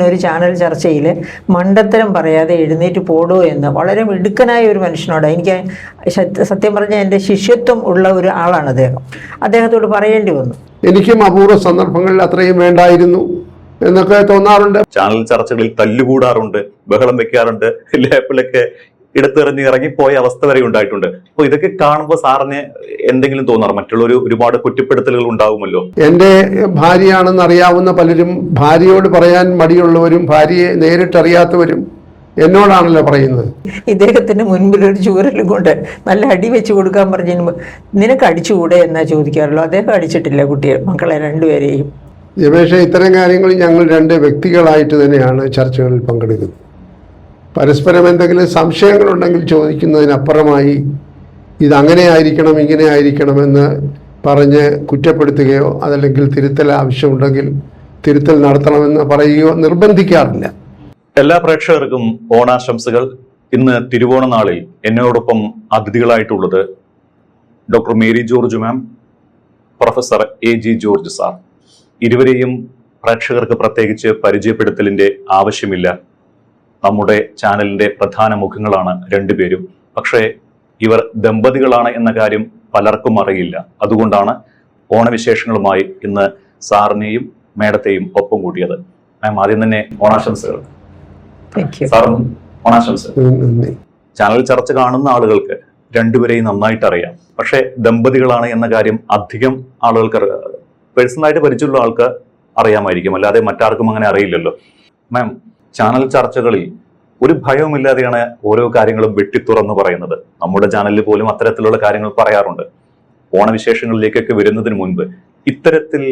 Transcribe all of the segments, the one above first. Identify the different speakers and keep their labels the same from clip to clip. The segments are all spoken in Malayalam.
Speaker 1: ഒരു ചാനൽ ചർച്ചയിൽ മണ്ടത്തരം പറയാതെ എഴുന്നേറ്റ് പോടോ എന്ന് വളരെ മിടുക്കനായ ഒരു മനുഷ്യനോട്, എനിക്ക് സത്യം പറഞ്ഞാൽ എൻ്റെ ശിഷ്യത്വം ഉള്ള ഒരു ആളാണ് അദ്ദേഹത്തോട് പറയേണ്ടി വന്നു.
Speaker 2: എനിക്കും അപൂർവ സന്ദർഭങ്ങളിൽ അത്രയും വേണ്ടായിരുന്നു എന്നൊക്കെ തോന്നാറുണ്ട്.
Speaker 3: ചാനൽ ചർച്ചകളിൽ തല്ലുകൂടാറുണ്ട്, ബഹളം വെക്കാറുണ്ട്, ലേപ്പിലൊക്കെ എടുത്തെറിഞ്ഞ് ഇറങ്ങിപ്പോയ അവസ്ഥ വരെ ഉണ്ടായിട്ടുണ്ട്. അപ്പൊ ഇതൊക്കെ കാണുമ്പോൾ സാറിന് എന്തെങ്കിലും തോന്നാറ്? മറ്റുള്ളവർ ഒരുപാട് കുറ്റപ്പെടുത്തലുകൾ ഉണ്ടാവുമല്ലോ.
Speaker 2: എൻ്റെ ഭാര്യയാണെന്ന് അറിയാവുന്ന പലരും ഭാര്യയോട് പറയാൻ മടിയുള്ളവരും ഭാര്യയെ നേരിട്ടറിയാത്തവരും എന്നോടാണല്ലോ പറയുന്നത്.
Speaker 1: ഇദ്ദേഹത്തിന് മുൻപിൽ ഒരു ചൂരലും കൊണ്ട് നല്ല അടി വെച്ച് കൊടുക്കാൻ പറഞ്ഞു, നിനക്ക് അടിച്ചുകൂടെ എന്നാ ചോദിക്കാറുള്ളൂ. അദ്ദേഹം അടിച്ചിട്ടില്ല മക്കളെ രണ്ടുപേരെയും.
Speaker 2: രമേശ്, ഇത്തരം കാര്യങ്ങൾ ഞങ്ങൾ രണ്ട് വ്യക്തികളായിട്ട് തന്നെയാണ് ചർച്ചകളിൽ പങ്കെടുക്കുന്നത്. പരസ്പരം എന്തെങ്കിലും സംശയങ്ങളുണ്ടെങ്കിൽ ചോദിക്കുന്നതിനപ്പുറമായി ഇതങ്ങനെ ആയിരിക്കണം ഇങ്ങനെ ആയിരിക്കണമെന്ന് പറഞ്ഞ് കുറ്റപ്പെടുത്തുകയോ അതല്ലെങ്കിൽ തിരുത്തൽ ആവശ്യമുണ്ടെങ്കിൽ തിരുത്തൽ നടത്തണമെന്ന് പറയുകയോ നിർബന്ധിക്കാറില്ല.
Speaker 3: എല്ലാ പ്രേക്ഷകർക്കും ഓണാശംസകൾ. ഇന്ന് തിരുവോണ നാളിൽ എന്നോടൊപ്പം അതിഥികളായിട്ടുള്ളത് ഡോക്ടർ മേരി ജോർജ് മാം, പ്രൊഫസർ AG ജോർജ് സാർ. ഇരുവരെയും പ്രേക്ഷകർക്ക് പ്രത്യേകിച്ച് പരിചയപ്പെടുത്തലിന്റെ ആവശ്യമില്ല. നമ്മുടെ ചാനലിന്റെ പ്രധാന മുഖങ്ങളാണ് രണ്ടുപേരും. പക്ഷേ ഇവർ ദമ്പതികളാണ് എന്ന കാര്യം പലർക്കും അറിയില്ല. അതുകൊണ്ടാണ് ഓണവിശേഷങ്ങളുമായി ഇന്ന് സാറിനെയും മേഡത്തെയും ഒപ്പം കൂട്ടിയത്. മാം, ആദ്യം തന്നെ ഓണാശംസകൾ. സാറും ഓണാശംസകൾ. ചാനൽ ചർച്ച കാണുന്ന ആളുകൾക്ക് രണ്ടുപേരെയും നന്നായിട്ട് അറിയാം. പക്ഷെ ദമ്പതികളാണ് എന്ന കാര്യം അധികം ആളുകൾക്ക് പേഴ്സണലായിട്ട് പരിചയമുള്ള ആൾക്ക് അറിയാമായിരിക്കും, അല്ലാതെ മറ്റാർക്കും അങ്ങനെ അറിയില്ലല്ലോ. മാം, ചാനൽ ചർച്ചകളിൽ ഒരു ഭയവുമില്ലാതെയാണ് ഓരോ കാര്യങ്ങളും വെട്ടിത്തുറന്ന് പറയുന്നത്. നമ്മുടെ ചാനലിൽ പോലും അത്തരത്തിലുള്ള കാര്യങ്ങൾ പറയാറുണ്ട്. ഓണവിശേഷങ്ങളിലേക്കൊക്കെ വരുന്നതിന് മുൻപ് ഇത്തരത്തിൽ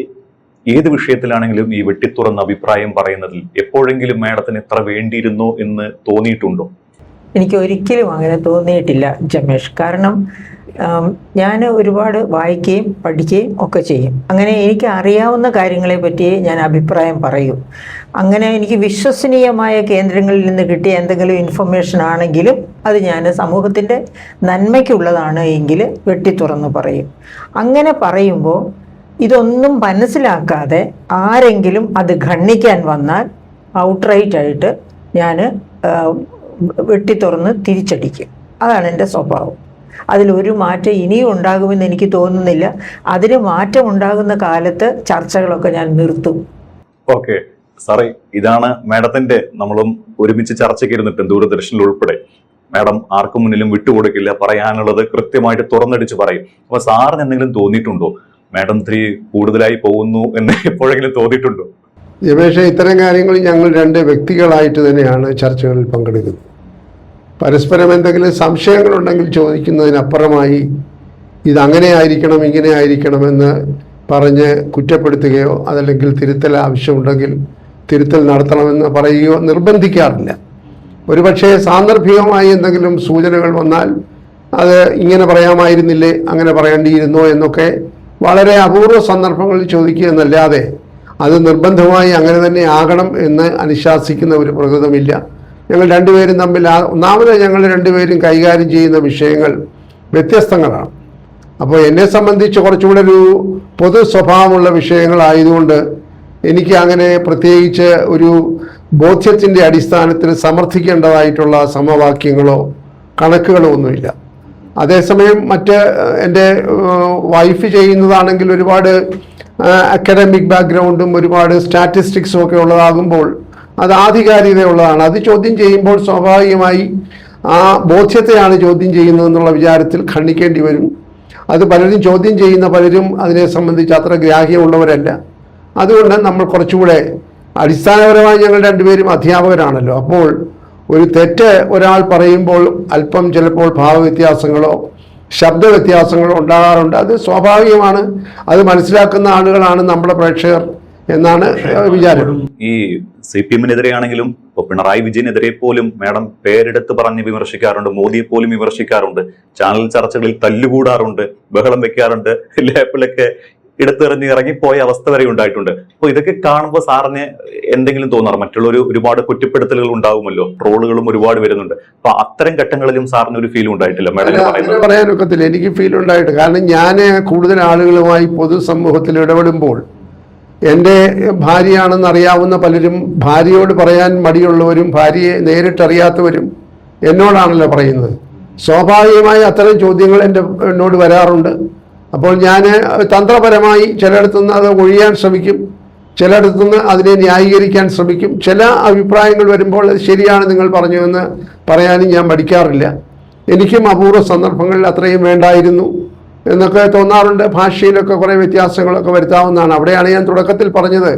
Speaker 3: ഏത് വിഷയത്തിലാണെങ്കിലും ഈ വെട്ടിത്തുറന്ന അഭിപ്രായം പറയുന്നതിൽ എപ്പോഴെങ്കിലും മാഡത്തിന് ഇത്ര വേണ്ടിയിരുന്നോ എന്ന് തോന്നിയിട്ടുണ്ടോ?
Speaker 1: എനിക്ക് ഒരിക്കലും അങ്ങനെ തോന്നിയിട്ടില്ല ജമേഷ്. കാരണം ഞാൻ ഒരുപാട് വായിക്കുകയും പഠിക്കുകയും ഒക്കെ ചെയ്യും. അങ്ങനെ എനിക്ക് അറിയാവുന്ന കാര്യങ്ങളെ പറ്റി ഞാൻ അഭിപ്രായം പറയും. അങ്ങനെ എനിക്ക് വിശ്വസനീയമായ കേന്ദ്രങ്ങളിൽ നിന്ന് കിട്ടിയ എന്തെങ്കിലും ഇൻഫർമേഷൻ ആണെങ്കിലും അത് ഞാൻ സമൂഹത്തിൻ്റെ നന്മയ്ക്കുള്ളതാണ് എങ്കിൽ വെട്ടിത്തുറന്ന് പറയും. അങ്ങനെ പറയുമ്പോൾ ഇതൊന്നും മനസ്സിലാക്കാതെ ആരെങ്കിലും അത് ഖണ്ഡിക്കാൻ വന്നാൽ ഔട്ട്റൈറ്റായിട്ട് ഞാൻ വെട്ടിത്തുറന്ന് തിരിച്ചടിക്കും. അതാണ് എൻ്റെ സ്വഭാവം. അതിലൊരു മാറ്റം ഇനിയും ഉണ്ടാകുമെന്ന് എനിക്ക് തോന്നുന്നില്ല. അതിന് മാറ്റം ഉണ്ടാകുന്ന കാലത്ത് ചർച്ചകളൊക്കെ ഞാൻ നിർത്തും.
Speaker 3: ഓക്കെ സാറേ, ഇതാണ് മാഡത്തിന്റെ, നമ്മളും ഒരുമിച്ച് ചർച്ചയ്ക്ക് ഇരുന്നിട്ട് ദൂരദർശനിൽ ഉൾപ്പെടെ മാഡം ആർക്കും മുന്നിലും വിട്ടുകൊടുക്കില്ല, പറയാനുള്ളത് കൃത്യമായിട്ട് തുറന്നടിച്ച് പറയും. അപ്പൊ സാറിന് എന്തെങ്കിലും തോന്നിയിട്ടുണ്ടോ മാഡം ഇത്തിരി കൂടുതലായി പോകുന്നു എന്ന് എപ്പോഴെങ്കിലും തോന്നിയിട്ടുണ്ടോ?
Speaker 2: രമേശ്, ഇത്തരം കാര്യങ്ങൾ ഞങ്ങൾ രണ്ട് വ്യക്തികളായിട്ട് തന്നെയാണ് ചർച്ചകളിൽ പങ്കെടുക്കുന്നത്. പരസ്പരം എന്തെങ്കിലും സംശയങ്ങളുണ്ടെങ്കിൽ ചോദിക്കുന്നതിനപ്പുറമായി ഇതങ്ങനെ ആയിരിക്കണം ഇങ്ങനെ ആയിരിക്കണമെന്ന് പറഞ്ഞ് കുറ്റപ്പെടുത്തുകയോ അതല്ലെങ്കിൽ തിരുത്തൽ ആവശ്യമുണ്ടെങ്കിൽ തിരുത്തൽ നടത്തണമെന്ന് പറയുകയോ നിർബന്ധിക്കാറില്ല. ഒരുപക്ഷെ സാന്ദർഭികമായി എന്തെങ്കിലും സൂചനകൾ വന്നാൽ അത് ഇങ്ങനെ പറയാമായിരുന്നില്ലേ, അങ്ങനെ പറയേണ്ടിയിരുന്നോ എന്നൊക്കെ വളരെ അപൂർവ സന്ദർഭങ്ങളിൽ ചോദിക്കുക എന്നല്ലാതെ അത് നിർബന്ധമായി അങ്ങനെ തന്നെ ആകണം എന്ന് അനുശാസിക്കുന്ന ഒരു പ്രകൃതമില്ല. ഞങ്ങൾ രണ്ടുപേരും തമ്മിൽ ഒന്നാമത് ഞങ്ങൾ രണ്ടുപേരും കൈകാര്യം ചെയ്യുന്ന വിഷയങ്ങൾ വ്യത്യസ്തങ്ങളാണ്. അപ്പോൾ എന്നെ സംബന്ധിച്ച് കുറച്ചുകൂടെ ഒരു പൊതു സ്വഭാവമുള്ള വിഷയങ്ങളായതുകൊണ്ട് എനിക്ക് അങ്ങനെ പ്രത്യേകിച്ച് ഒരു ബോധ്യത്തിൻ്റെ അടിസ്ഥാനത്തിൽ സമർത്ഥിക്കേണ്ടതായിട്ടുള്ള സമവാക്യങ്ങളോ കണക്കുകളോ ഒന്നുമില്ല. അതേസമയം എൻ്റെ വൈഫ് ചെയ്യുന്നതാണെങ്കിൽ ഒരുപാട് അക്കാഡമിക് ബാക്ക്ഗ്രൗണ്ടും ഒരുപാട് സ്റ്റാറ്റിസ്റ്റിക്സും ഒക്കെ ഉള്ളതാകുമ്പോൾ അത് ആധികാരികതയുള്ളതാണ്. അത് ചോദ്യം ചെയ്യുമ്പോൾ സ്വാഭാവികമായി ആ ബോധ്യത്തെയാണ് ചോദ്യം ചെയ്യുന്നതെന്നുള്ള വിചാരത്തിൽ ഖണ്ഡിക്കേണ്ടി വരും. അത് പലരും ചോദ്യം ചെയ്യുന്ന പലരും അതിനെ സംബന്ധിച്ച് അത്ര ഗ്രാഹ്യമുള്ളവരല്ല. അതുകൊണ്ട് നമ്മൾ കുറച്ചുകൂടെ അടിസ്ഥാനപരമായി ഞങ്ങൾ രണ്ടുപേരും അധ്യാപകരാണല്ലോ. അപ്പോൾ ഒരു തെറ്റ് ഒരാൾ പറയുമ്പോൾ അല്പം ചിലപ്പോൾ ഭാവവ്യത്യാസങ്ങളോ ശബ്ദവ്യത്യാസങ്ങളോ ഉണ്ടാകാറുണ്ട്. അത് സ്വാഭാവികമാണ്. അത് മനസ്സിലാക്കുന്ന ആളുകളാണ് നമ്മുടെ പ്രേക്ഷകർ എന്നാണ് വിചാരം.
Speaker 3: ഈ CPM-നെതിരെ ആണെങ്കിലും പിണറായി വിജയനെതിരെ പോലും മാഡം പേരെടുത്ത് പറഞ്ഞ് വിമർശിക്കാറുണ്ട്, മോദിയെ പോലും വിമർശിക്കാറുണ്ട്, ചാനൽ ചർച്ചകളിൽ തല്ലുകൂടാറുണ്ട്, ബഹളം വെക്കാറുണ്ട്, ലേപ്പിലൊക്കെ എടുത്തെറിഞ്ഞ് ഇറങ്ങിപ്പോയ അവസ്ഥ വരെ ഉണ്ടായിട്ടുണ്ട്. അപ്പൊ ഇതൊക്കെ കാണുമ്പോൾ സാറിന് എന്തെങ്കിലും തോന്നാറ്? മറ്റുള്ളവർ ഒരുപാട് കുറ്റപ്പെടുത്തലുകൾ ഉണ്ടാവുമല്ലോ, ട്രോളുകളും ഒരുപാട് വരുന്നുണ്ട്. അപ്പൊ അത്തരം ഘട്ടങ്ങളിലും സാറിന് ഒരു ഫീൽ ഉണ്ടായിട്ടില്ല? മാഡം
Speaker 2: പറയാനൊക്കത്തില്ല, എനിക്ക് ഫീൽ ഉണ്ടായിട്ട്. കാരണം ഞാൻ കൂടുതൽ ആളുകളുമായി പൊതുസമൂഹത്തിൽ ഇടപെടുമ്പോൾ എൻ്റെ ഭാര്യയാണെന്ന് അറിയാവുന്ന പലരും ഭാര്യയോട് പറയാൻ മടിയുള്ളവരും ഭാര്യയെ നേരിട്ടറിയാത്തവരും എന്നോടാണല്ലോ പറയുന്നത്. സ്വാഭാവികമായി അത്തരം ചോദ്യങ്ങൾ എന്നോട് വരാറുണ്ട്. അപ്പോൾ ഞാൻ തന്ത്രപരമായി ചിലയിടത്തുനിന്ന് അത് ഒഴിയാൻ ശ്രമിക്കും, ചിലയിടത്തുനിന്ന് അതിനെ ന്യായീകരിക്കാൻ ശ്രമിക്കും. ചില അഭിപ്രായങ്ങൾ വരുമ്പോൾ അത് ശരിയാണ് നിങ്ങൾ പറഞ്ഞതെന്ന് പറയാനും ഞാൻ മടിക്കാറില്ല. എനിക്കും അപൂർവ സന്ദർഭങ്ങളിൽ അത്രയും വേണ്ടായിരുന്നു എന്നൊക്കെ തോന്നാറുണ്ട്. ഭാഷയിലൊക്കെ കുറേ വ്യത്യാസങ്ങളൊക്കെ വരുത്താവുന്നതാണ്. അവിടെയാണ് ഞാൻ തുടക്കത്തിൽ പറഞ്ഞത്,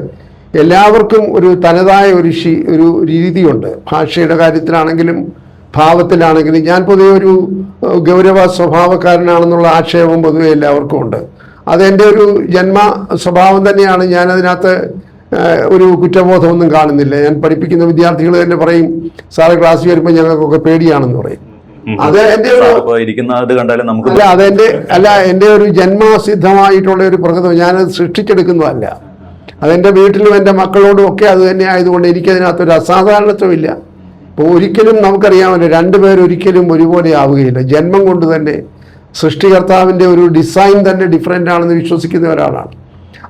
Speaker 2: എല്ലാവർക്കും ഒരു തനതായ ഒരു രീതിയുണ്ട്. ഭാഷയുടെ കാര്യത്തിലാണെങ്കിലും ഭാവത്തിലാണെങ്കിലും. ഞാൻ പൊതുവെ ഒരു ഗൗരവ സ്വഭാവക്കാരനാണെന്നുള്ള ആക്ഷേപം പൊതുവെ എല്ലാവർക്കും ഉണ്ട്. അതെൻ്റെ ഒരു ജന്മ സ്വഭാവം തന്നെയാണ്. ഞാനതിനകത്ത് ഒരു കുറ്റബോധമൊന്നും കാണുന്നില്ല. ഞാൻ പഠിപ്പിക്കുന്ന വിദ്യാർത്ഥികൾ തന്നെ പറയും, സാറ് ക്ലാസ്സിൽ വരുമ്പോൾ ഞങ്ങൾക്കൊക്കെ പേടിയാണെന്ന് പറയും. അത് എൻ്റെ എൻ്റെ ഒരു ജന്മസിദ്ധമായിട്ടുള്ള ഒരു പ്രകൃതം. ഞാനത് സൃഷ്ടിച്ചെടുക്കുന്നതല്ല. അതെൻ്റെ വീട്ടിലും എൻ്റെ മക്കളോടും ഒക്കെ അത് തന്നെ ആയതുകൊണ്ട് എനിക്കതിനകത്തൊരു അസാധാരണത്വമില്ല. അപ്പോൾ ഒരിക്കലും നമുക്കറിയാമല്ലോ, രണ്ടുപേരൊരിക്കലും ഒരുപോലെ ആവുകയില്ല. ജന്മം കൊണ്ട് തന്നെ സൃഷ്ടികർത്താവിൻ്റെ ഒരു ഡിസൈൻ തന്നെ ഡിഫറൻ്റ് ആണെന്ന് വിശ്വസിക്കുന്ന ഒരാളാണ്.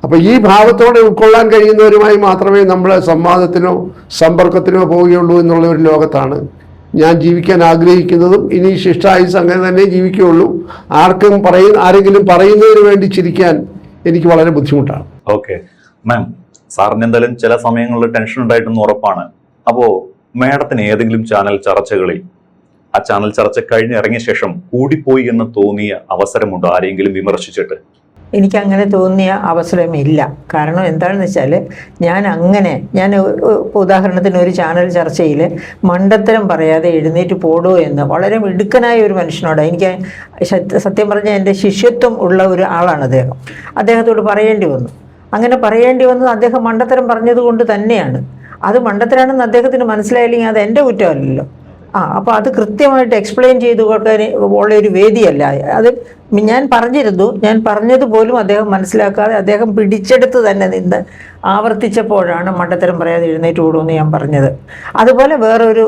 Speaker 2: അപ്പോൾ ഈ ഭാവത്തോടെ ഉൾക്കൊള്ളാൻ കഴിയുന്നവരുമായി മാത്രമേ നമ്മൾ സംവാദത്തിനോ സമ്പർക്കത്തിനോ പോവുകയുള്ളൂ എന്നുള്ള ഒരു ലോകത്താണ് ഞാൻ ജീവിക്കാൻ ആഗ്രഹിക്കുന്നതും. ഇനി ശിഷ്ടായുസ് അങ്ങനെ തന്നെ ജീവിക്കുകയുള്ളൂ. ആരെങ്കിലും പറയുന്നതിന് വേണ്ടി ചിരിക്കാൻ എനിക്ക് വളരെ ബുദ്ധിമുട്ടാണ്.
Speaker 3: ഓക്കെ മാം, സാറിന് എന്തായാലും ചില സമയങ്ങളിൽ ടെൻഷൻ ഉണ്ടായിട്ടെന്ന് ഉറപ്പാണ്. അപ്പോൾ മാഡത്തിന് ഏതെങ്കിലും ചാനൽ ചർച്ചകളിൽ ആ ചാനൽ ചർച്ച കഴിഞ്ഞിറങ്ങിയ ശേഷം കൂടിപ്പോയി എന്ന് തോന്നിയ അവസരമുണ്ടോ ആരെങ്കിലും വിമർശിച്ചിട്ട്?
Speaker 1: എനിക്കങ്ങനെ തോന്നിയ അവസരമില്ല. കാരണം എന്താണെന്ന് വെച്ചാൽ ഞാൻ ഉദാഹരണത്തിന് ഒരു ചാനൽ ചർച്ചയിൽ മണ്ടത്തരം പറയാതെ എഴുന്നേറ്റ് പോടോ എന്ന് വളരെ മിടുക്കനായ ഒരു മനുഷ്യനോട്, എനിക്ക് സത്യം പറഞ്ഞാൽ എൻ്റെ ശിഷ്യത്വം ഉള്ള ഒരു ആളാണ് അദ്ദേഹം. അദ്ദേഹത്തോട് പറയേണ്ടി വന്നു. അങ്ങനെ പറയേണ്ടി വന്നത് അദ്ദേഹം മണ്ടത്തരം പറഞ്ഞതുകൊണ്ട് തന്നെയാണ്. അത് മണ്ടത്തരാണെന്ന് അദ്ദേഹത്തിന് മനസ്സിലായില്ലെങ്കിൽ അത് എൻ്റെ കുറ്റമല്ലല്ലോ. അപ്പോൾ അത് കൃത്യമായിട്ട് എക്സ്പ്ലെയിൻ ചെയ്ത് കൊടുക്കാൻ ഉള്ള ഒരു വേദിയല്ല അത്. ഞാൻ പറഞ്ഞതുപോലും അദ്ദേഹം മനസ്സിലാക്കാതെ അദ്ദേഹം പിടിച്ചെടുത്ത് തന്നെ നിന്ന് ആവർത്തിച്ചപ്പോഴാണ് മണ്ടത്തരം പറയാതെ എഴുന്നേറ്റ് കൂടുമെന്ന് ഞാൻ പറഞ്ഞത്. അതുപോലെ വേറൊരു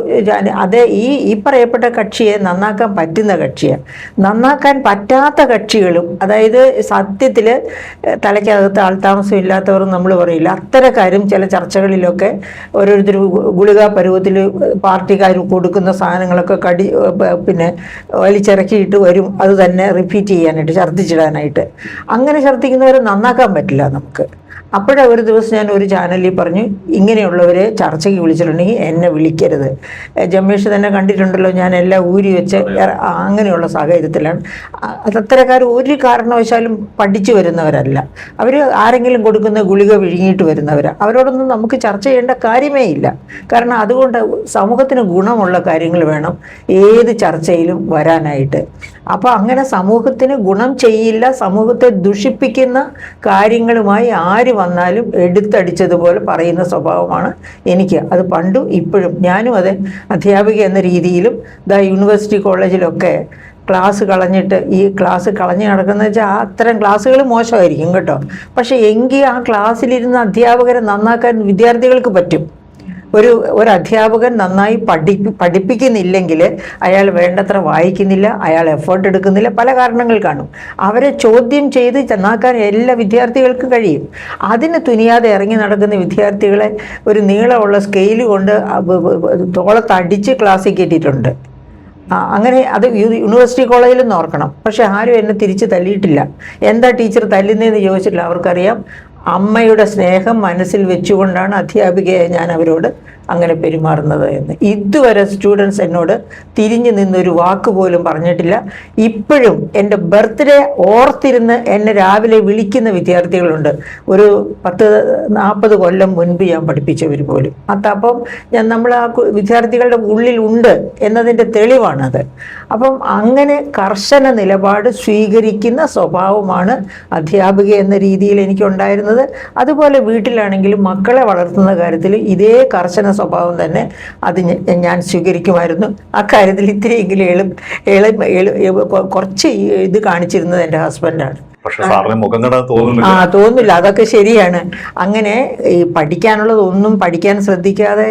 Speaker 1: അതേ ഈ പറയപ്പെട്ട കക്ഷിയെ നന്നാക്കാൻ പറ്റുന്ന കക്ഷിയാണ്. നന്നാക്കാൻ പറ്റാത്ത കക്ഷികളും, അതായത് സത്യത്തിൽ തലയ്ക്കകത്ത് ആൾതാമസം ഇല്ലാത്തവർ നമ്മൾ പറയില്ല, അത്തരക്കാരും ചില ചർച്ചകളിലൊക്കെ ഓരോരുത്തർ ഗുളിക പരുവത്തിൽ പാർട്ടിക്കാർ കൊടുക്കുന്ന സാധനങ്ങളൊക്കെ പിന്നെ വലിച്ചിറക്കിയിട്ട് വരും. അത് തന്നെ റിപ്പീറ്റ് ചെയ്യാനായിട്ട്, ഛർദ്ദിച്ചിടാനായിട്ട്. അങ്ങനെ ഛർദ്ദിക്കുന്നവരെ നന്നാക്കാൻ പറ്റില്ല നമുക്ക്. അപ്പോഴേ ഒരു ദിവസം ഞാൻ ഒരു ചാനലിൽ പറഞ്ഞു, ഇങ്ങനെയുള്ളവരെ ചർച്ചയ്ക്ക് വിളിച്ചിട്ടുണ്ടെങ്കിൽ എന്നെ വിളിക്കരുത്. ജമേഷ് തന്നെ കണ്ടിട്ടുണ്ടല്ലോ, ഞാൻ എല്ലാം ഊരി വെച്ച് അങ്ങനെയുള്ള സാഹചര്യത്തിലാണ്. അത്തരക്കാർ ഒരു കാരണവശാലും പഠിച്ചു വരുന്നവരല്ല. അവർ ആരെങ്കിലും കൊടുക്കുന്ന ഗുളിക വിഴുങ്ങിയിട്ട് വരുന്നവരാണ്. അവരോടൊന്നും നമുക്ക് ചർച്ച ചെയ്യേണ്ട കാര്യമേ ഇല്ല. കാരണം അതുകൊണ്ട് സമൂഹത്തിന് ഗുണമുള്ള കാര്യങ്ങൾ വേണം ഏത് ചർച്ചയിലും വരാനായിട്ട്. അപ്പോൾ അങ്ങനെ സമൂഹത്തിന് ഗുണം ചെയ്യില്ല, സമൂഹത്തെ ദുഷിപ്പിക്കുന്ന കാര്യങ്ങളുമായി ആര് വന്നാലും എടുത്തടിച്ചതുപോലെ പറയുന്ന സ്വഭാവമാണ് എനിക്ക്. അത് പണ്ടും ഇപ്പോഴും. ഞാനും അതെ, അധ്യാപിക എന്ന രീതിയിലും യൂണിവേഴ്സിറ്റി കോളേജിലൊക്കെ ക്ലാസ് കളഞ്ഞിട്ട് ഈ ക്ലാസ് കളഞ്ഞ് നടക്കുന്നത് വെച്ചാൽ അത്തരം ക്ലാസ്സുകൾ മോശമായിരിക്കും കേട്ടോ. പക്ഷെ എങ്കിൽ ആ ക്ലാസ്സിലിരുന്ന അധ്യാപകരെ നന്നാക്കാൻ വിദ്യാർത്ഥികൾക്ക് പറ്റും. ഒരു അധ്യാപകൻ നന്നായി പഠിപ്പിക്കുന്നില്ലെങ്കിൽ അയാൾ വേണ്ടത്ര വായിക്കുന്നില്ല, അയാൾ എഫേർട്ട് എടുക്കുന്നില്ല, പല കാരണങ്ങൾ കാണും. അവരെ ചോദ്യം ചെയ്ത് നന്നാക്കാൻ എല്ലാ വിദ്യാർത്ഥികൾക്കും കഴിയും. അതിന് തുനിയാതെ ഇറങ്ങി നടക്കുന്ന വിദ്യാർത്ഥികളെ ഒരു നീളമുള്ള സ്കെയിൽ കൊണ്ട് തോളത്തടിച്ച് ക്ലാസ്സിൽ കയറ്റിയിട്ടുണ്ട്. അങ്ങനെ അത് യൂണിവേഴ്സിറ്റി കോളേജിൽ നിന്ന് ഓർക്കണം. പക്ഷെ ആരും എന്നെ തിരിച്ച് തല്ലിയിട്ടില്ല. എന്താ ടീച്ചർ തല്ലുന്നതെന്ന് ചോദിച്ചിട്ടില്ല. അവർക്കറിയാം അമ്മയുടെ സ്നേഹം മനസ്സിൽ വെച്ചുകൊണ്ടാണ് അധ്യാപികയെ ഞാൻ അവരോട് അങ്ങനെ പെരുമാറുന്നത് എന്ന്. ഇതുവരെ സ്റ്റുഡൻസ് എന്നോട് തിരിഞ്ഞു നിന്നൊരു വാക്ക് പോലും പറഞ്ഞിട്ടില്ല. ഇപ്പോഴും എൻ്റെ ബർത്ത്ഡേ ഓർത്തിരുന്ന് എന്നെ രാവിലെ വിളിക്കുന്ന വിദ്യാർത്ഥികളുണ്ട്. ഒരു 10-40 കൊല്ലം മുൻപ് ഞാൻ പഠിപ്പിച്ചവർ പോലും. അപ്പം നമ്മൾ ആ വിദ്യാർത്ഥികളുടെ ഉള്ളിലുണ്ട് എന്നതിൻ്റെ തെളിവാണത്. അപ്പം അങ്ങനെ കർശന നിലപാട് സ്വീകരിക്കുന്ന സ്വഭാവമാണ് അധ്യാപിക എന്ന രീതിയിൽ എനിക്കുണ്ടായിരുന്നത്. അതുപോലെ വീട്ടിലാണെങ്കിലും മക്കളെ വളർത്തുന്ന കാര്യത്തിൽ ഇതേ കർശന സ്വഭാവം തന്നെ അത് ഞാൻ സ്വീകരിക്കുമായിരുന്നു. അക്കാര്യത്തിൽ ഇത്തിരിയെങ്കിലും കുറച്ച് ഇത് കാണിച്ചിരുന്നത് എൻ്റെ ഹസ്ബൻഡാണ്.
Speaker 3: പക്ഷെ സാറിന് മുഖം കണ്ടാൽ
Speaker 1: ആ
Speaker 3: തോന്നുന്നില്ല.
Speaker 1: തോന്നില്ല, അതൊക്കെ ശരിയാണ്. അങ്ങനെ ഈ പഠിക്കാനുള്ളതൊന്നും പഠിക്കാൻ ശ്രദ്ധിക്കാതെ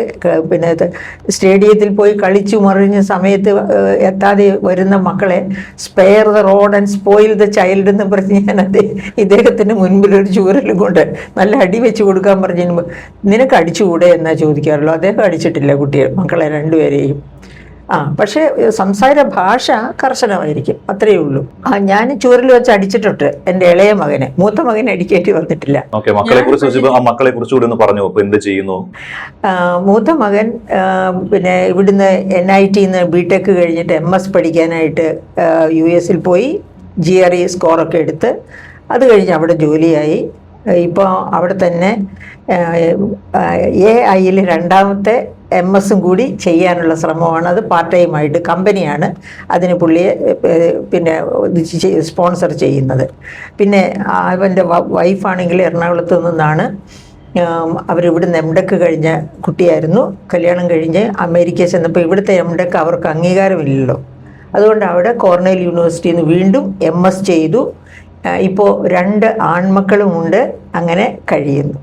Speaker 1: പിന്നെ സ്റ്റേഡിയത്തിൽ പോയി കളിച്ചു മറിഞ്ഞ സമയത്ത് എത്താതെ വരുന്ന മക്കളെ spare the road and spoil the child എന്ന് പറഞ്ഞ് ഞാനത് ഇദ്ദേഹത്തിന് മുൻപിൽ ഒരു ചൂരലും കൊണ്ട് നല്ല അടി വെച്ച് കൊടുക്കാൻ പറഞ്ഞു. നിനക്ക് അടിച്ചുകൂടെ എന്നാ ചോദിക്കാറുള്ളൂ. അദ്ദേഹം അടിച്ചിട്ടില്ല മക്കളെ രണ്ടുപേരെയും. പക്ഷേ സംസാര ഭാഷ കർശനമായിരിക്കും, അത്രയേ ഉള്ളൂ. ഞാൻ ചൂരൽ വെച്ച് അടിച്ചിട്ടുണ്ട് എൻ്റെ ഇളയ മകനെ, മൂത്ത മകനെ അടിക്കേണ്ടി വന്നിട്ടില്ല.
Speaker 3: മക്കളെ കുറിച്ച് കൂടി ഒന്ന് പറഞ്ഞു. എന്ത് ചെയ്യുന്നു?
Speaker 1: മൂത്ത മകൻ പിന്നെ ഇവിടുന്ന് NIT ബിടെക് കഴിഞ്ഞിട്ട് MS പഠിക്കാനായിട്ട് US പോയി. GRE സ്കോറൊക്കെ എടുത്ത് അത് കഴിഞ്ഞ് അവിടെ ജോലിയായി. ഇപ്പോൾ അവിടെ തന്നെ AI രണ്ടാമത്തെ MS കൂടി ചെയ്യാനുള്ള ശ്രമമാണ്. അത് പാർട്ട് ടൈമായിട്ട് കമ്പനിയാണ് അതിന് പുള്ളിയെ പിന്നെ സ്പോൺസർ ചെയ്യുന്നത്. പിന്നെ അവൻ്റെ വൈഫാണെങ്കിൽ എറണാകുളത്ത് നിന്നാണ്. അവരിവിടുന്ന് MTech കഴിഞ്ഞ കുട്ടിയായിരുന്നു. കല്യാണം കഴിഞ്ഞ് അമേരിക്ക ചെന്നപ്പോൾ ഇവിടുത്തെ MTech അവർക്ക് അംഗീകാരമില്ലല്ലോ. അതുകൊണ്ട് അവിടെ കോർണൽ യൂണിവേഴ്സിറ്റിയിൽ നിന്ന് വീണ്ടും MS ചെയ്തു. ഇപ്പോൾ 2 ആൺമക്കളുമുണ്ട്. അങ്ങനെ കഴിയുന്നു.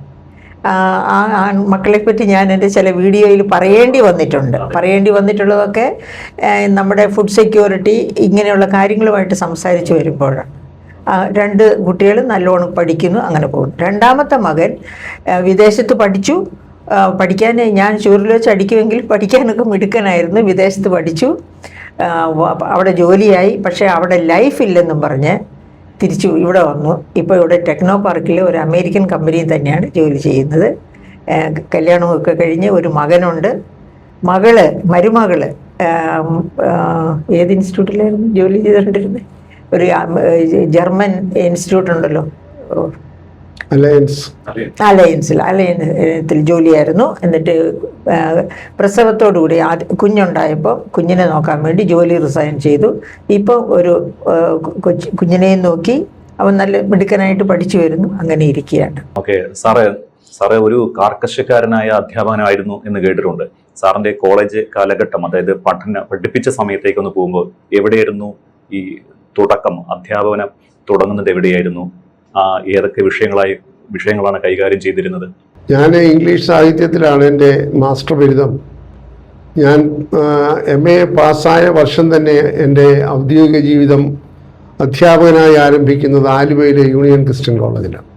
Speaker 1: ആ ആൺമക്കളെ പറ്റി ഞാൻ എൻ്റെ ചില വീഡിയോയിൽ പറയേണ്ടി വന്നിട്ടുള്ളതൊക്കെ നമ്മുടെ ഫുഡ് സെക്യൂരിറ്റി ഇങ്ങനെയുള്ള കാര്യങ്ങളുമായിട്ട് സംസാരിച്ച് വരുമ്പോഴാണ്. 2 കുട്ടികൾ നല്ലോണം പഠിക്കുന്നു, അങ്ങനെ പോകുന്നു. രണ്ടാമത്തെ മകൻ വിദേശത്ത് പഠിച്ചു. പഠിക്കാൻ ഞാൻ ചൂരിൽ വെച്ച് അടിക്കുമെങ്കിൽ പഠിക്കാനൊക്കെ മിടുക്കനായിരുന്നു. വിദേശത്ത് പഠിച്ചു, അവിടെ ജോലിയായി. പക്ഷേ അവിടെ ലൈഫില്ലെന്നും പറഞ്ഞ് തിരിച്ചു ഇവിടെ വന്നു. ഇപ്പോൾ ഇവിടെ ടെക്നോ പാർക്കിൽ ഒരു അമേരിക്കൻ കമ്പനിയിൽ തന്നെയാണ് ജോലി ചെയ്യുന്നത്. കല്യാണമൊക്കെ കഴിഞ്ഞ് ഒരു മകനുണ്ട്. മരുമകള് ഏത് ഇൻസ്റ്റിറ്റ്യൂട്ടിലായിരുന്നു ജോലി ചെയ്തുകൊണ്ടിരുന്നത്? ഒരു ജർമ്മൻ ഇൻസ്റ്റിറ്റ്യൂട്ട് ഉണ്ടല്ലോ, അലയൻസിൽ ജോലിയായിരുന്നു. എന്നിട്ട് പ്രസവത്തോടുകൂടി കുഞ്ഞുണ്ടായപ്പോൾ കുഞ്ഞിനെ നോക്കാൻ വേണ്ടി ജോലി റിസൈൻ ചെയ്തു. ഇപ്പോൾ ഒരു കുഞ്ഞിനെയും നോക്കി അവൻ നല്ല മിടുക്കനായിട്ട് പഠിച്ചു വരുന്നു. അങ്ങനെ ഇരിക്കുകയാണ്.
Speaker 3: ഓക്കെ സാറേ ഒരു കാർക്കശ്യക്കാരനായ അധ്യാപകനായിരുന്നു എന്ന് കേട്ടിട്ടുണ്ട്. സാറിന്റെ കോളേജ് കാലഘട്ടം, അതായത് പഠിപ്പിച്ച സമയത്തേക്കൊന്ന് പോകുമ്പോൾ എവിടെയായിരുന്നു ഈ തുടക്കം? അധ്യാപനം തുടങ്ങുന്നത് എവിടെയായിരുന്നു? ഏതൊക്കെ വിഷയങ്ങളാണ് കൈകാര്യം ചെയ്തിരുന്നത്?
Speaker 2: ഞാൻ ഇംഗ്ലീഷ് സാഹിത്യത്തിലാണ് എൻ്റെ മാസ്റ്റർ ബിരുദം. ഞാൻ MA പാസ്സായ വർഷം തന്നെ എൻ്റെ ഔദ്യോഗിക ജീവിതം അധ്യാപകനായി ആരംഭിക്കുന്നത് ആലുവയിലെ യൂണിയൻ ക്രിസ്ത്യൻ കോളേജിലാണ്.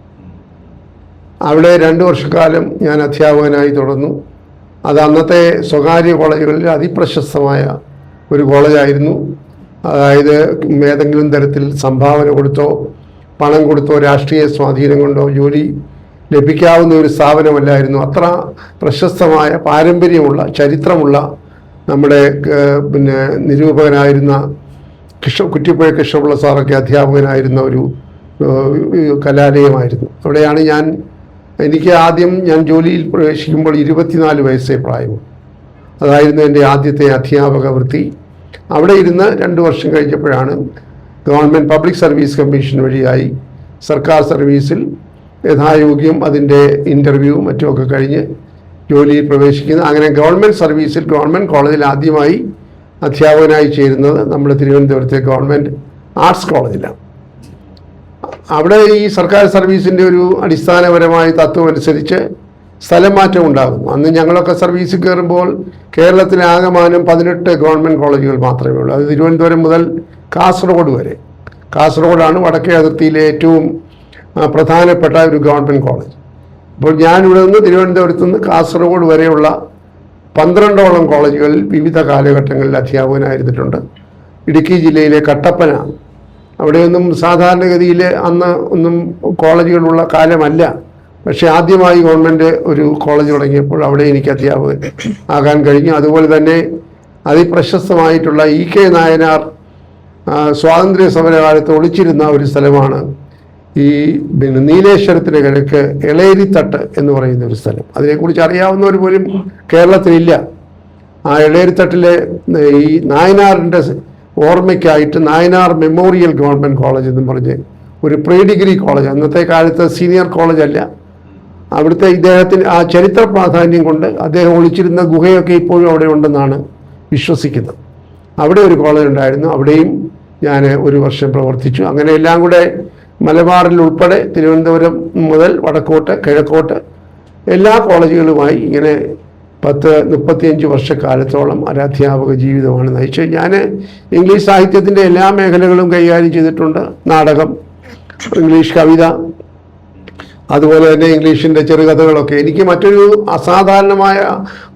Speaker 2: അവിടെ 2 വർഷക്കാലം ഞാൻ അധ്യാപകനായി തുടർന്നു. അത് അന്നത്തെ സ്വകാര്യ കോളേജുകളിൽ അതിപ്രശസ്തമായ ഒരു കോളേജായിരുന്നു. അതായത് ഏതെങ്കിലും തരത്തിൽ സംഭാവന കൊടുത്തോ പണം കൊടുത്തോ രാഷ്ട്രീയ സ്വാധീനം കൊണ്ടോ ജോലി ലഭിക്കാവുന്ന ഒരു സ്ഥാപനമല്ലായിരുന്നു. അത്ര പ്രശസ്തമായ പാരമ്പര്യമുള്ള ചരിത്രമുള്ള നമ്മുടെ പിന്നെ നിരൂപകനായിരുന്ന കുറ്റിപ്പുഴ കൃഷ്ണപിള്ള സാറൊക്കെ അധ്യാപകനായിരുന്ന ഒരു കലാലയമായിരുന്നു. അവിടെയാണ് എനിക്ക് ആദ്യം ഞാൻ ജോലിയിൽ പ്രവേശിക്കുമ്പോൾ 24 വയസ്സേ പ്രായമുള്ളൂ. അതായിരുന്നു എൻ്റെ ആദ്യത്തെ അധ്യാപക വൃത്തി. അവിടെ ഇരുന്ന് 2 വർഷം കഴിഞ്ഞപ്പോഴാണ് ഗവൺമെൻറ് പബ്ലിക് സർവീസ് കമ്മീഷൻ വഴിയായി സർക്കാർ സർവീസിൽ യഥായോഗ്യം അതിൻ്റെ ഇൻ്റർവ്യൂവും മറ്റുമൊക്കെ കഴിഞ്ഞ് ജോലിയിൽ പ്രവേശിക്കുന്നത്. അങ്ങനെ ഗവൺമെൻറ് സർവീസിൽ ഗവൺമെൻറ് കോളേജിൽ ആദ്യമായി അധ്യാപകനായി ചേരുന്നത് നമ്മുടെ തിരുവനന്തപുരത്തെ ഗവൺമെൻറ് ആർട്സ് കോളേജിലാണ്. അവിടെ ഈ സർക്കാർ സർവീസിൻ്റെ ഒരു അടിസ്ഥാനപരമായ തത്വം അനുസരിച്ച് സ്ഥലം മാറ്റം ഉണ്ടാകും. അന്ന് ഞങ്ങളൊക്കെ സർവീസിൽ കയറുമ്പോൾ കേരളത്തിലെ ആകമാനം 18 ഗവൺമെൻറ് കോളേജുകൾ മാത്രമേ ഉള്ളൂ. അത് തിരുവനന്തപുരം മുതൽ കാസർഗോഡ് വരെ. കാസർഗോഡാണ് വടക്കേ അതിർത്തിയിലെ ഏറ്റവും പ്രധാനപ്പെട്ട ഒരു ഗവൺമെൻറ് കോളേജ്. അപ്പോൾ ഞാനിവിടെ നിന്ന് തിരുവനന്തപുരത്ത് നിന്ന് കാസർഗോഡ് വരെയുള്ള 12ഓളം കോളേജുകളിൽ വിവിധ കാലഘട്ടങ്ങളിൽ അധ്യാപകനായിരുന്നിട്ടുണ്ട്. ഇടുക്കി ജില്ലയിലെ കട്ടപ്പന, അവിടെയൊന്നും സാധാരണഗതിയിൽ അന്ന് ഒന്നും കോളേജുകളുള്ള കാലമല്ല. പക്ഷേ ആദ്യമായി ഗവൺമെൻറ് ഒരു കോളേജ് തുടങ്ങിയപ്പോൾ അവിടെ എനിക്ക് അധ്യാപകൻ ആകാൻ കഴിഞ്ഞു. അതുപോലെ തന്നെ അതിപ്രശസ്തമായിട്ടുള്ള EK നായനാർ സ്വാതന്ത്ര്യ സമരകാലത്ത് ഒളിച്ചിരുന്ന ഒരു സ്ഥലമാണ് ഈ നീലേശ്വരത്തിന് കിഴക്ക് എളേരിത്തട്ട് എന്ന് പറയുന്ന ഒരു സ്ഥലം. അതിനെക്കുറിച്ച് അറിയാവുന്നവർ പോലും കേരളത്തിലില്ല. ആ എളേരിത്തട്ടിലെ ഈ നായനാറിൻ്റെ ഓർമ്മയ്ക്കായിട്ട് നായനാർ മെമ്മോറിയൽ ഗവൺമെൻറ് കോളേജ് എന്നും പറഞ്ഞ് ഒരു പ്രീ ഡിഗ്രി കോളേജ്, അന്നത്തെ കാലത്ത് സീനിയർ കോളേജ് അല്ല. അവിടുത്തെ ഇദ്ദേഹത്തിന് ആ ചരിത്ര പ്രാധാന്യം കൊണ്ട് അദ്ദേഹം ഒളിച്ചിരുന്ന ഗുഹയൊക്കെ ഇപ്പോഴും അവിടെ ഉണ്ടെന്നാണ് വിശ്വസിക്കുന്നത്. അവിടെ ഒരു കോളേജ് ഉണ്ടായിരുന്നു. അവിടെയും ഞാൻ 1 വർഷം പ്രവർത്തിച്ചു. അങ്ങനെ എല്ലാം കൂടെ മലബാറിൽ ഉൾപ്പെടെ തിരുവനന്തപുരം മുതൽ വടക്കോട്ട് കിഴക്കോട്ട് എല്ലാ കോളേജുകളുമായി ഇങ്ങനെ 35 വർഷക്കാലത്തോളം ഒരധ്യാപക ജീവിതമാണ് നയിച്ചത്. ഞാൻ ഇംഗ്ലീഷ് സാഹിത്യത്തിൻ്റെ എല്ലാ മേഖലകളും കൈകാര്യം ചെയ്തിട്ടുണ്ട്. നാടകം, ഇംഗ്ലീഷ് കവിത, അതുപോലെ തന്നെ ഇംഗ്ലീഷിൻ്റെ ചെറുകഥകളൊക്കെ. എനിക്ക് മറ്റൊരു അസാധാരണമായ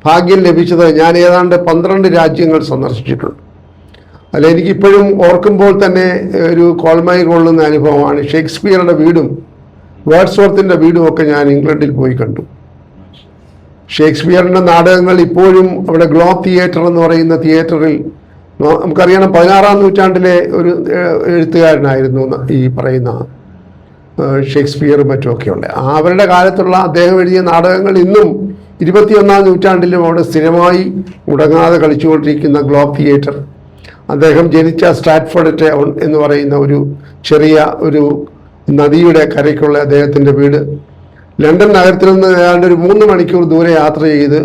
Speaker 2: ഭാഗ്യം ലഭിച്ചത്, ഞാൻ ഏതാണ്ട് 12 രാജ്യങ്ങൾ സന്ദർശിച്ചിട്ടുണ്ട്. അല്ല, എനിക്കിപ്പോഴും ഓർക്കുമ്പോൾ തന്നെ ഒരു കോൾമൈ കൊള്ളുന്ന അനുഭവമാണ്. ഷേക്സ്പിയറുടെ വീടും വേർഡ്സ്വർത്തിൻ്റെ വീടും ഒക്കെ ഞാൻ ഇംഗ്ലണ്ടിൽ പോയി കണ്ടു. ഷേക്സ്പിയറിൻ്റെ നാടകങ്ങൾ ഇപ്പോഴും അവിടെ ഗ്ലോബ് തിയേറ്റർ എന്ന് പറയുന്ന തിയേറ്ററിൽ, നമുക്കറിയണം 16-ാം നൂറ്റാണ്ടിലെ ഒരു എഴുത്തുകാരനായിരുന്നു ഈ പറയുന്ന ഷേക്സ്പിയറും മറ്റുമൊക്കെയുള്ള. അവരുടെ കാലത്തുള്ള അദ്ദേഹം എഴുതിയ നാടകങ്ങൾ ഇന്നും 21-ാം നൂറ്റാണ്ടിലും അവിടെ സ്ഥിരമായി മുടങ്ങാതെ കളിച്ചുകൊണ്ടിരിക്കുന്ന ഗ്ലോബ് തിയേറ്റർ. അദ്ദേഹം ജനിച്ച സ്ട്രാറ്റ്ഫോർഡ് ടൗൺ എന്ന് പറയുന്ന ഒരു ചെറിയ ഒരു നദിയുടെ കരയ്ക്കുള്ള അദ്ദേഹത്തിൻ്റെ വീട്. ലണ്ടൻ നഗരത്തിൽ നിന്ന് ഏതാണ്ട് ഒരു 3 മണിക്കൂർ ദൂരെ യാത്ര ചെയ്ത്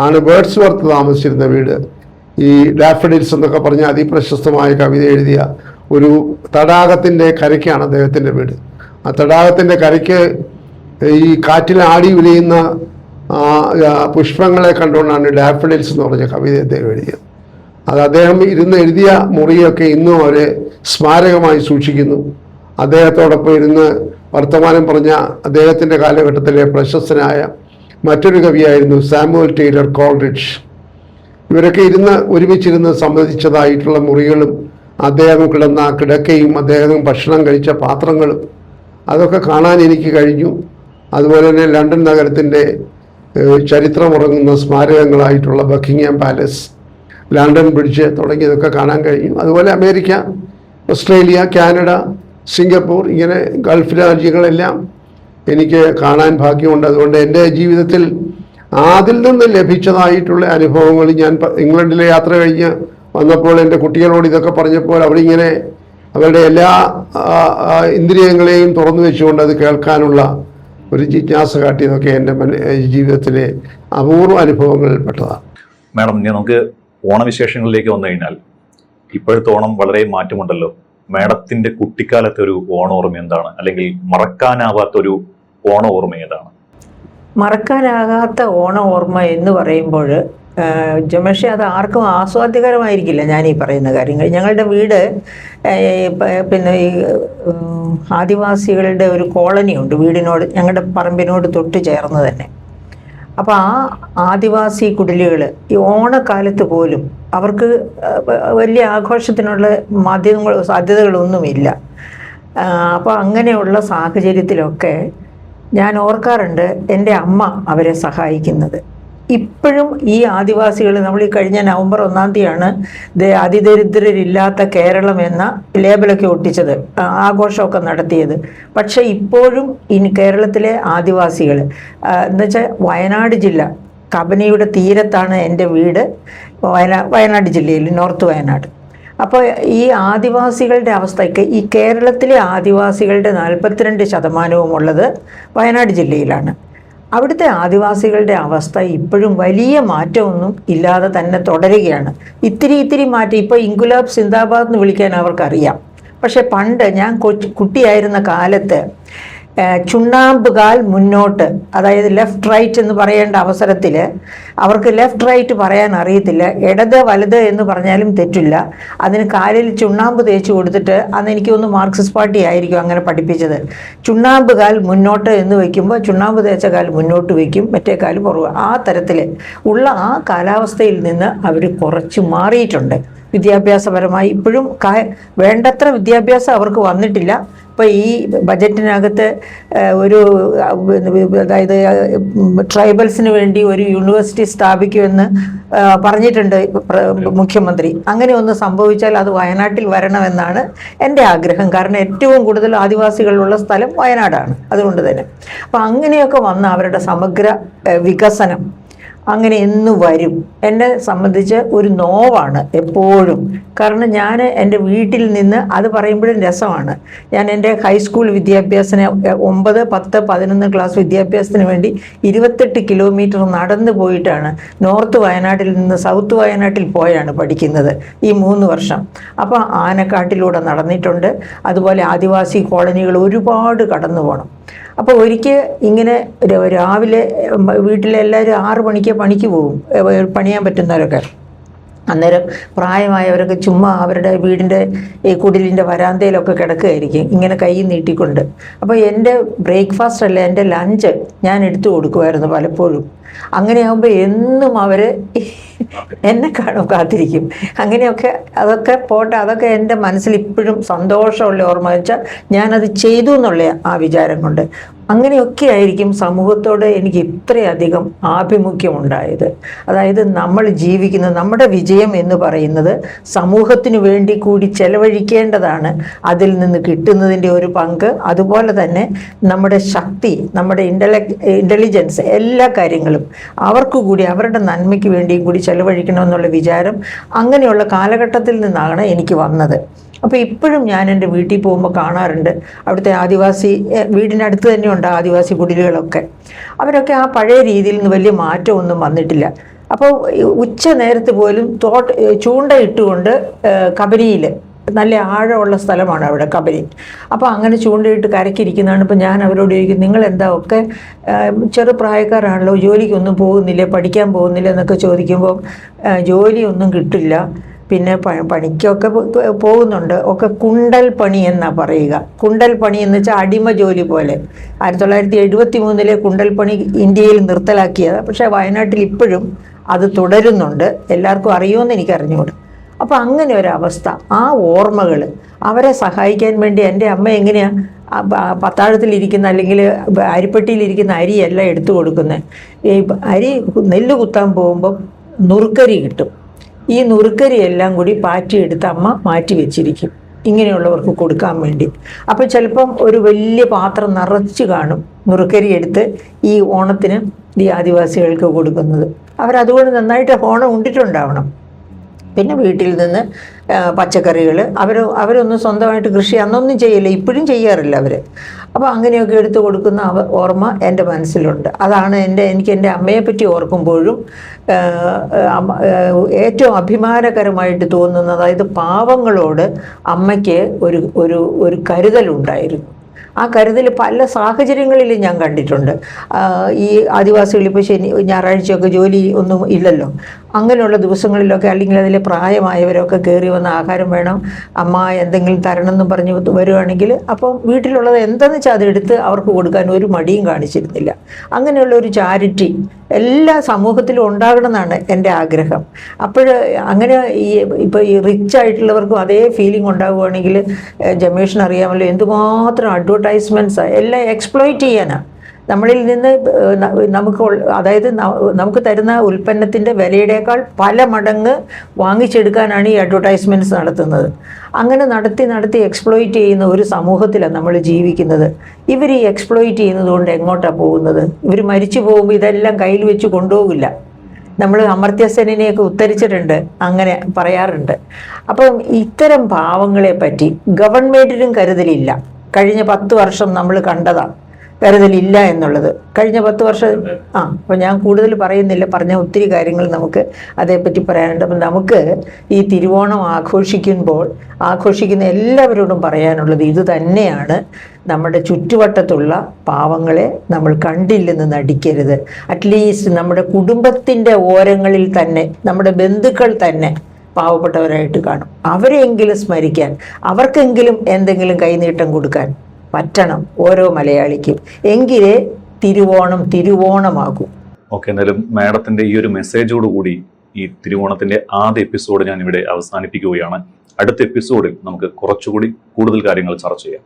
Speaker 2: ആണ് വേർഡ്സ്വർത്ത് താമസിച്ചിരുന്ന വീട്. ഈ ഡാഫഡിൽസ് എന്നൊക്കെ പറഞ്ഞ അതിപ്രശസ്തമായ കവിത എഴുതിയ ഒരു തടാകത്തിൻ്റെ കരയ്ക്കാണ് അദ്ദേഹത്തിൻ്റെ വീട്. ആ തടാകത്തിൻ്റെ കരയ്ക്ക് ഈ കാറ്റിൽ ആടി ഉലയുന്ന പുഷ്പങ്ങളെ കണ്ടുകൊണ്ടാണ് ഡാഫഡിൽസ് എന്ന് പറഞ്ഞ കവിത അദ്ദേഹം എഴുതിയത്. അത് അദ്ദേഹം ഇരുന്ന് എഴുതിയ മുറിയൊക്കെ ഇന്നും അവർ സ്മാരകമായി സൂക്ഷിക്കുന്നു. അദ്ദേഹത്തോടൊപ്പം ഇരുന്ന് വർത്തമാനം പറഞ്ഞ അദ്ദേഹത്തിൻ്റെ കാലഘട്ടത്തിലെ പ്രശസ്തനായ മറ്റൊരു കവിയായിരുന്നു സാമുവൽ ടൈലർ കോൾറിഡ്ജ്. ഇവരൊക്കെ ഒരുമിച്ചിരുന്ന് സംബന്ധിച്ചതായിട്ടുള്ള മുറികളും അദ്ദേഹം കിടന്ന കിടക്കയും അദ്ദേഹം ഭക്ഷണം കഴിച്ച പാത്രങ്ങളും അതൊക്കെ കാണാൻ എനിക്ക് കഴിഞ്ഞു. അതുപോലെ തന്നെ ലണ്ടൻ നഗരത്തിൻ്റെ ചരിത്രമുറങ്ങുന്ന സ്മാരകങ്ങളായിട്ടുള്ള ബക്കിംഗ്ഹാം പാലസ്, ലണ്ടൻ ബ്രിഡ്ജ് തുടങ്ങിയതൊക്കെ കാണാൻ കഴിഞ്ഞു. അതുപോലെ അമേരിക്ക, ഓസ്ട്രേലിയ, കാനഡ, സിംഗപ്പൂർ, ഇങ്ങനെ ഗൾഫ് രാജ്യങ്ങളെല്ലാം എനിക്ക് കാണാൻ ഭാഗ്യമുണ്ട്. അതുകൊണ്ട് എൻ്റെ ജീവിതത്തിൽ അതിൽ നിന്ന് ലഭിച്ചതായിട്ടുള്ള അനുഭവങ്ങൾ, ഞാൻ ഇംഗ്ലണ്ടിലെ യാത്ര കഴിഞ്ഞ് വന്നപ്പോൾ എൻ്റെ കുട്ടികളോട് ഇതൊക്കെ പറഞ്ഞപ്പോൾ അവരിങ്ങനെ അവരുടെ എല്ലാ ഇന്ദ്രിയങ്ങളെയും തുറന്നു വെച്ചുകൊണ്ട് അത് കേൾക്കാനുള്ള ഒരു ജിജ്ഞാസ കാട്ടിയതൊക്കെ എൻ്റെ ജീവിതത്തിലെ അപൂർവ അനുഭവങ്ങളിൽപ്പെട്ടതാണ്.
Speaker 3: മാഡം, നമുക്ക് ഓണവിശേഷങ്ങളിലേക്ക് വന്നു കഴിഞ്ഞാൽ ഇപ്പോഴത്തെ ഓണം വളരെ മാറ്റമുണ്ടല്ലോ. മാഡത്തിന്റെ കുട്ടിക്കാലത്തെ ഒരു ഓണ ഓർമ്മ എന്താണ്, അല്ലെങ്കിൽ മറക്കാനാവാത്തൊരു ഓണ ഓർമ്മ ഏതാണ്?
Speaker 1: മറക്കാനാകാത്ത ഓണ ഓർമ്മ എന്ന് പറയുമ്പോൾ ജമേഷ്, അത് ആർക്കും ആസ്വാദ്യകരമായിരിക്കില്ല ഞാൻ ഈ പറയുന്ന കാര്യങ്ങൾ. ഞങ്ങളുടെ വീട് പിന്നെ ഈ ആദിവാസികളുടെ ഒരു കോളനി ഉണ്ട് വീടിനോട്, ഞങ്ങളുടെ പറമ്പിനോട് തൊട്ട് ചേർന്ന് തന്നെ. അപ്പോൾ ആ ആദിവാസി കുടിലുകൾ ഈ ഓണക്കാലത്ത് പോലും അവർക്ക് വലിയ ആഘോഷത്തിനുള്ള സാധ്യതകളൊന്നുമില്ല. അപ്പോൾ അങ്ങനെയുള്ള സാഹചര്യത്തിലൊക്കെ ഞാൻ ഓർക്കാറുണ്ട് എൻ്റെ അമ്മ അവരെ സഹായിക്കുന്നത്. ഇപ്പോഴും ഈ ആദിവാസികൾ, നമ്മൾ ഈ കഴിഞ്ഞ നവംബർ 1-ാം തീയതിയാണ് അതിദരിദ്രരില്ലാത്ത കേരളം എന്ന ലേബലൊക്കെ ഒട്ടിച്ചത്, ആഘോഷമൊക്കെ നടത്തിയത്. പക്ഷെ ഇപ്പോഴും കേരളത്തിലെ ആദിവാസികൾ എന്നുവെച്ചാൽ വയനാട് ജില്ല, കബനിയുടെ തീരത്താണ് എൻ്റെ വീട്, വയനാട് ജില്ലയിൽ, നോർത്ത് വയനാട്. അപ്പോൾ ഈ ആദിവാസികളുടെ അവസ്ഥയ്ക്ക്, ഈ കേരളത്തിലെ ആദിവാസികളുടെ 42% ഉള്ളത് വയനാട് ജില്ലയിലാണ്. അവിടുത്തെ ആദിവാസികളുടെ അവസ്ഥ ഇപ്പോഴും വലിയ മാറ്റമൊന്നും ഇല്ലാതെ തന്നെ തുടരുകയാണ്. ഇത്തിരി മാറ്റം. ഇപ്പോൾ ഇൻകുലാബ് സിന്ദാബാദ് എന്ന് വിളിക്കാൻ അവർക്കറിയാം. പക്ഷെ പണ്ട് ഞാൻ കുട്ടിയായിരുന്ന കാലത്ത് ചുണ്ണാമ്പുകാൽ മുന്നോട്ട്, അതായത് ലെഫ്റ്റ് റൈറ്റ് എന്ന് പറയേണ്ട അവസരത്തിൽ അവർക്ക് ലെഫ്റ്റ് റൈറ്റ് പറയാൻ അറിയത്തില്ല. ഇടത് വലത് എന്ന് പറഞ്ഞാലും തെറ്റില്ല. അതിന് കാലിൽ ചുണ്ണാമ്പ് തേച്ച് കൊടുത്തിട്ട്, അന്ന് എനിക്ക് ഒന്ന് മാർക്സിസ്റ്റ് പാർട്ടി ആയിരിക്കും അങ്ങനെ പഠിപ്പിച്ചത്. ചുണ്ണാമ്പുകാൽ മുന്നോട്ട് എന്ന് വയ്ക്കുമ്പോൾ ചുണ്ണാമ്പ് തേച്ച കാൽ മുന്നോട്ട് വയ്ക്കും, മറ്റേ കാല് പുറകു. ആ തരത്തിൽ ഉള്ള ആ കാലാവസ്ഥയിൽ നിന്ന് അവർ കുറച്ച് മാറിയിട്ടുണ്ട് വിദ്യാഭ്യാസപരമായി. ഇപ്പോഴും വേണ്ടത്ര വിദ്യാഭ്യാസം അവർക്ക് വന്നിട്ടില്ല. ഇപ്പോൾ ഈ ബജറ്റിനകത്ത് ഒരു, അതായത് ട്രൈബൽസിന് വേണ്ടി ഒരു യൂണിവേഴ്സിറ്റി സ്ഥാപിക്കുമെന്ന് പറഞ്ഞിട്ടുണ്ട് മുഖ്യമന്ത്രി. അങ്ങനെ ഒന്ന് സംഭവിച്ചാൽ അത് വയനാട്ടിൽ വരണമെന്നാണ് എൻ്റെ ആഗ്രഹം. കാരണം ഏറ്റവും കൂടുതൽ ആദിവാസികളുള്ള സ്ഥലം വയനാടാണ്. അതുകൊണ്ട് തന്നെ അപ്പോൾ അങ്ങനെയൊക്കെ വന്ന അവരുടെ സമഗ്ര വികസനം അങ്ങനെ എന്ന് വരും. എന്നെ സംബന്ധിച്ച് ഒരു നോവാണ് എപ്പോഴും. കാരണം ഞാൻ എൻ്റെ വീട്ടിൽ നിന്ന്, അത് പറയുമ്പോഴും രസമാണ്, ഞാൻ എൻ്റെ ഹൈസ്കൂൾ വിദ്യാഭ്യാസത്തിന് 9, 10, 11 ക്ലാസ് വിദ്യാഭ്യാസത്തിന് വേണ്ടി 28 കിലോമീറ്റർ നടന്നു പോയിട്ടാണ് നോർത്ത് വയനാട്ടിൽ നിന്ന് സൗത്ത് വയനാട്ടിൽ പോയാണ് പഠിക്കുന്നത് ഈ 3 വർഷം. അപ്പോൾ ആനക്കാട്ടിലൂടെ നടന്നിട്ടുണ്ട്. അതുപോലെ ആദിവാസി കോളനികൾ ഒരുപാട് കടന്നു പോകണം. അപ്പോൾ ഒരിക്കൽ ഇങ്ങനെ രാവിലെ വീട്ടിലെ എല്ലാവരും 6 മണിക്ക് പണിക്ക് പോകും, പണിയാൻ പറ്റുന്നവരൊക്കെ. അന്നേരം പ്രായമായവരൊക്കെ ചുമ്മാ അവരുടെ വീടിൻ്റെ ഈ കുടിലിൻ്റെ വരാന്തയിലൊക്കെ കിടക്കുകയായിരിക്കും ഇങ്ങനെ കൈ നീട്ടിക്കൊണ്ട്. അപ്പോൾ എൻ്റെ ബ്രേക്ക്ഫാസ്റ്റ് അല്ല, എൻ്റെ ലഞ്ച് ഞാൻ എടുത്തു കൊടുക്കുമായിരുന്നു പലപ്പോഴും. അങ്ങനെയാകുമ്പോൾ എന്നും അവർ എന്നെ കാത്തിരിക്കും. അങ്ങനെയൊക്കെ അതൊക്കെ പോട്ടെ, അതൊക്കെ എൻ്റെ മനസ്സിൽ ഇപ്പോഴും സന്തോഷമുള്ള ഓർമ്മ വെച്ചാൽ ഞാനത് ചെയ്തു എന്നുള്ള ആ വിചാരം കൊണ്ട്. അങ്ങനെയൊക്കെ ആയിരിക്കും സമൂഹത്തോട് എനിക്ക് ഇത്രയധികം ആഭിമുഖ്യമുണ്ടായത്. അതായത് നമ്മൾ ജീവിക്കുന്നത്, നമ്മുടെ വിജയം എന്ന് പറയുന്നത് സമൂഹത്തിന് വേണ്ടി കൂടി ചെലവഴിക്കേണ്ടതാണ്. അതിൽ നിന്ന് കിട്ടുന്നതിൻ്റെ ഒരു പങ്ക്, അതുപോലെ തന്നെ നമ്മുടെ ശക്തി, നമ്മുടെ ഇൻ്റലിജൻസ്, എല്ലാ കാര്യങ്ങളും അവർക്ക് കൂടി, അവരുടെ നന്മയ്ക്ക് വേണ്ടിയും കൂടി ചെലവഴിക്കണമെന്നുള്ള വിചാരം അങ്ങനെയുള്ള കാലഘട്ടത്തിൽ നിന്നാണ് എനിക്ക് വന്നത്. അപ്പോൾ ഇപ്പോഴും ഞാൻ എൻ്റെ വീട്ടിൽ പോകുമ്പോൾ കാണാറുണ്ട് അവിടുത്തെ ആദിവാസി, വീടിനടുത്ത് തന്നെയുണ്ട് ആദിവാസി കുടിലുകളൊക്കെ. അവരൊക്കെ ആ പഴയ രീതിയിൽ നിന്ന് വലിയ മാറ്റമൊന്നും വന്നിട്ടില്ല. അപ്പോൾ ഉച്ച നേരത്ത് പോലും ചൂണ്ടയിട്ടുകൊണ്ട് കബനിയിൽ, നല്ല ആഴമുള്ള സ്ഥലമാണ് അവിടെ കബനി. അപ്പോൾ അങ്ങനെ ചൂണ്ടയിട്ട് കരക്കിരിക്കുന്നതാണ്. ഇപ്പോൾ ഞാൻ അവരോട് ചോദിക്കും, നിങ്ങളെന്താ ഒക്കെ ചെറുപ്രായക്കാരാണല്ലോ, ജോലിക്കൊന്നും പോകുന്നില്ല, പഠിക്കാൻ പോകുന്നില്ല എന്നൊക്കെ ചോദിക്കുമ്പോൾ ജോലിയൊന്നും കിട്ടില്ല, പിന്നെ പണിക്കൊക്കെ പോകുന്നുണ്ട്, ഒക്കെ കുണ്ടൽ പണി എന്നാണ് പറയുക. കുണ്ടൽ പണി എന്ന് വെച്ചാൽ അടിമ ജോലി പോലെ. 1973 കുണ്ടൽ പണി ഇന്ത്യയിൽ നിർത്തലാക്കിയത്. പക്ഷേ വയനാട്ടിൽ ഇപ്പോഴും അത് തുടരുന്നുണ്ട്. എല്ലാവർക്കും അറിയുമെന്ന് എനിക്കറിഞ്ഞുകൂടും. അപ്പോൾ അങ്ങനെ ഒരവസ്ഥ, ആ ഓർമ്മകൾ, അവരെ സഹായിക്കാൻ വേണ്ടി എൻ്റെ അമ്മ എങ്ങനെയാണ് പത്താഴത്തിലിരിക്കുന്ന അല്ലെങ്കിൽ അരിപ്പെട്ടിയിലിരിക്കുന്ന അരിയെല്ലാം എടുത്തു കൊടുക്കുന്നത്. ഈ അരി നെല്ല് കുത്താൻ പോകുമ്പം നുറുക്കരി കിട്ടും. ഈ നുറുക്കരി എല്ലാം കൂടി പാറ്റിയെടുത്ത് അമ്മ മാറ്റി വെച്ചിരിക്കും ഇങ്ങനെയുള്ളവർക്ക് കൊടുക്കാൻ വേണ്ടി. അപ്പോൾ ചിലപ്പം ഒരു വലിയ പാത്രം നിറച്ച് കാണും നുറുക്കരി എടുത്ത് ഈ ഓണത്തിന് ഈ ആദിവാസികൾക്ക് കൊടുക്കുന്നത്. അവരതുകൊണ്ട് നന്നായിട്ട് ഓണം ഉണ്ടിട്ടുണ്ടാവണം. പിന്നെ വീട്ടിൽ നിന്ന് പച്ചക്കറികൾ, അവരൊന്നും സ്വന്തമായിട്ട് കൃഷി അന്നൊന്നും ചെയ്യില്ല, ഇപ്പോഴും ചെയ്യാറില്ല അവർ. അപ്പോൾ അങ്ങനെയൊക്കെ എടുത്തു കൊടുക്കുന്ന ഓർമ്മ എൻ്റെ മനസ്സിലുണ്ട്. അതാണ് എനിക്ക് എൻ്റെ അമ്മയെപ്പറ്റി ഓർക്കുമ്പോഴും ഏറ്റവും അഭിമാനകരമായിട്ട് തോന്നുന്നത്. അതായത് പാവങ്ങളോട് അമ്മയ്ക്ക് ഒരു കരുതലുണ്ടായിരുന്നു. ആ കരുതൽ പല സാഹചര്യങ്ങളിലും ഞാൻ കണ്ടിട്ടുണ്ട്. ഈ ആദിവാസികൾ ഇപ്പോൾ ഞായറാഴ്ചയൊക്കെ ജോലി ഒന്നും ഇല്ലല്ലോ, അങ്ങനെയുള്ള ദിവസങ്ങളിലൊക്കെ അല്ലെങ്കിൽ അതിലെ പ്രായമായവരൊക്കെ കയറി വന്ന് ആഹാരം വേണം, അമ്മ എന്തെങ്കിലും തരണം എന്ന് പറഞ്ഞ് വരുവാണെങ്കിൽ അപ്പം വീട്ടിലുള്ളത് എന്താണെന്ന് വെച്ചാൽ അതെടുത്ത് അവർക്ക് കൊടുക്കാൻ ഒരു മടിയും കാണിച്ചിരുന്നില്ല. അങ്ങനെയുള്ള ഒരു ചാരിറ്റി എല്ലാ സമൂഹത്തിലും ഉണ്ടാകണമെന്നാണ് എൻ്റെ ആഗ്രഹം. അപ്പോൾ അങ്ങനെ ഇപ്പോൾ ഈ റിച്ച് ആയിട്ടുള്ളവർക്കും അതേ ഫീലിംഗ് ഉണ്ടാവുകയാണെങ്കിൽ, ജമേഷിന് അറിയാമല്ലോ എന്തുമാത്രം അഡ്വർടൈസ്മെൻറ്റ്സ് എല്ലാം എക്സ്പ്ലോയിറ്റ് ചെയ്യാനാണ് നമ്മളിൽ നിന്ന് അതായത് നമുക്ക് തരുന്ന ഉൽപ്പന്നത്തിൻ്റെ വിലയുടേക്കാൾ പല മടങ്ങ് വാങ്ങിച്ചെടുക്കാനാണ് ഈ അഡ്വർടൈസ്മെൻറ്റ്സ് നടത്തുന്നത്. അങ്ങനെ നടത്തി എക്സ്പ്ലോയിറ്റ് ചെയ്യുന്ന ഒരു സമൂഹത്തിലാണ് നമ്മൾ ജീവിക്കുന്നത്. ഇവർ ഈ എക്സ്പ്ലോയിറ്റ് ചെയ്യുന്നത് കൊണ്ട് എങ്ങോട്ടാണ് പോകുന്നത്? ഇവർ മരിച്ചു പോകുമ്പോൾ ഇതെല്ലാം കയ്യിൽ വെച്ച് കൊണ്ടുപോകില്ല. നമ്മൾ അമർത്യാസേനെയൊക്കെ ഉദ്ധരിച്ചിട്ടുണ്ട്, അങ്ങനെ പറയാറുണ്ട്. അപ്പം ഇത്തരം പാവങ്ങളെ പറ്റി ഗവൺമെൻറ്റിനും കരുതലില്ല. കഴിഞ്ഞ 10 വർഷം നമ്മൾ കണ്ടതാണ് കരുതലില്ല എന്നുള്ളത്. കഴിഞ്ഞ 10 വർഷം അപ്പോൾ ഞാൻ കൂടുതൽ പറയുന്നില്ല, പറഞ്ഞ ഒത്തിരി കാര്യങ്ങൾ നമുക്ക് അതേപ്പറ്റി പറയാനുണ്ട്. അപ്പം നമുക്ക് ഈ തിരുവോണം ആഘോഷിക്കുന്ന എല്ലാവരോടും പറയാനുള്ളത് ഇത് തന്നെയാണ്. നമ്മുടെ ചുറ്റുവട്ടത്തുള്ള പാവങ്ങളെ നമ്മൾ കണ്ടില്ലെന്ന് നടിക്കരുത്. അറ്റ്ലീസ്റ്റ് നമ്മുടെ കുടുംബത്തിൻ്റെ ഓരങ്ങളിൽ തന്നെ നമ്മുടെ ബന്ധുക്കൾ തന്നെ പാവപ്പെട്ടവരായിട്ട് കാണും. അവരെയെങ്കിലും സ്മരിക്കാൻ, അവർക്കെങ്കിലും എന്തെങ്കിലും കൈനീട്ടം കൊടുക്കാൻ പറ്റണം ഓരോ മലയാളിക്കും. എങ്കിലേ തിരുവോണമാകും.
Speaker 3: ഓക്കെ, എന്തായാലും മാഡത്തിന്റെ ഈ ഒരു മെസ്സേജോട് കൂടി ഈ തിരുവോണത്തിന്റെ ആദ്യ എപ്പിസോഡ് ഞാൻ ഇവിടെ അവസാനിപ്പിക്കുകയാണ്. അടുത്ത എപ്പിസോഡിൽ നമുക്ക് കുറച്ചുകൂടി കൂടുതൽ കാര്യങ്ങൾ ചർച്ച ചെയ്യാം.